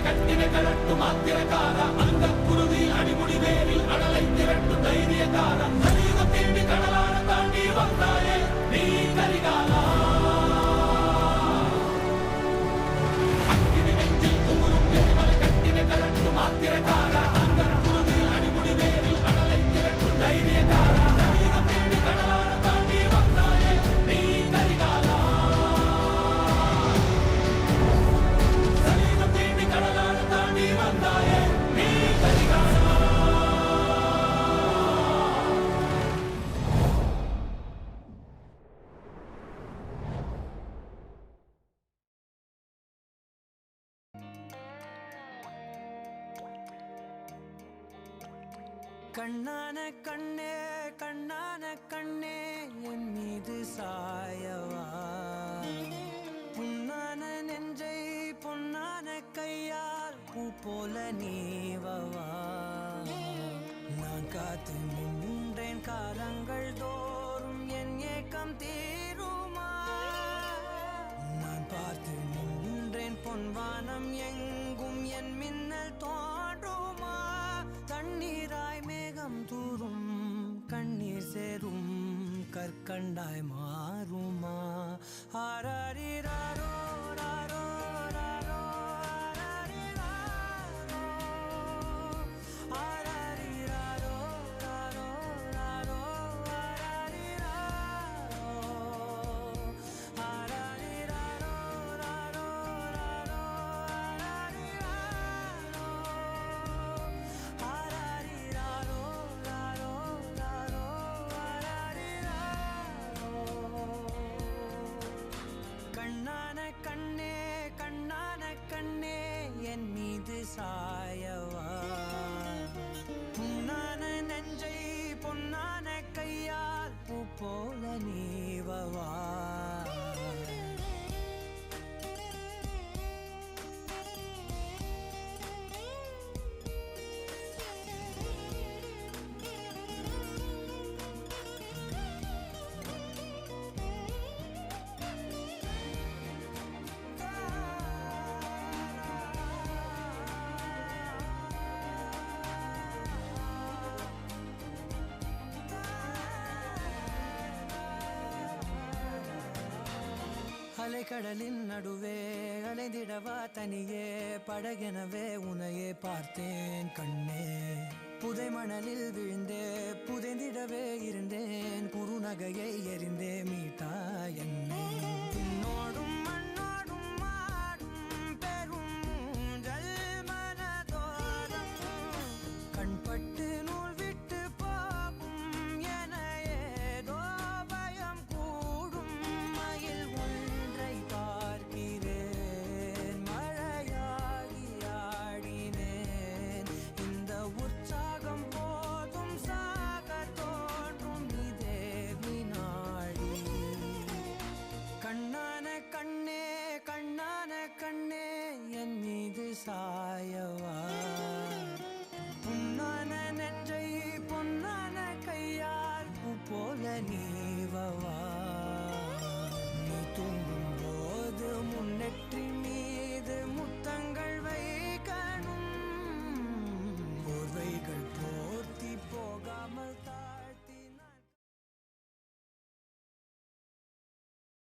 கட்டினை கலட்டும் ஆத்திரக்கார அந்த குருதி அடிமுடி வேரில் அடலை திரட்டும் தைரியக்கார சரீரம் தேடி கடலான தாண்டி வந்தாயே நீ கரிகாலா அக்கினி நெஞ்சில் குமுறும் எரிமலை கட்டினை கலட்டும் ஆத்திரக்கார அந்த குருதி அடிமுடி வேரில் அடலை திரட்டும் தைரியக்கார சரீரம் தேடி கடலான தாண்டி வந்தாயே நீ கரிகாலா சரீரம் தேடி கடலான தாண்டி வந்தாயே நீ கரிகாலா. கண்ணான கண்ணே கண்ணான கண்ணே என் மீது சாயவா புண்ணான நெஞ்சை பொன்னான கையால் பூ போல நீவவா நான் காத்து நின்றேன் காலங்கள் தோறும் என் ஏக்கம் தீருமா நான் பார்த்து நின்றேன் பொன்வானம் எங்கும் என் மின்னல் தோன்றுமா தண்ணீராய் மேகம் தூரும் கண்ணீர் சேரும் கற்கண்டாய் மாறுமா ஆராரிராரோ ராரோ ராரோ ஆராரிராரோ ஆராரிராரோ ராரோ ராரோ ஆராரிராரோ ஆராரிராரோ ராரோ ராரோ ஆராரிராரோ கண்ணான கண்ணே கண்ணான கண்ணே என் மீது சாயவா புண்ணான நெஞ்சை பொன்னான கையால் பூ போல நீவவா அலைக்கடலின் நடுவே அலைந்திடவா தனியே படகெனவே உனையே பார்த்தேன் கண்ணே புதை மணலில் விழுந்தே புதைந்திடவே இருந்தேன் குறுநகையை எறிந்தே மீட்டா என்னை உன்னோடும் மண்ணோடும் மாடும் பெரும் ஊஞ்சல் மனதோரம் கண்பட்டு நூல் விட்டு போகும் என ஏதோ பயம் கூடும் மயில் ஒன்றை பார்க்கிறேன் மழையாகி ஆடினேன் இந்த உற்சாகம் போதும் சாக தோன்றும் இதே வினாடி கண்ணான கண்ணே கண்ணான கண்ணே என் மீது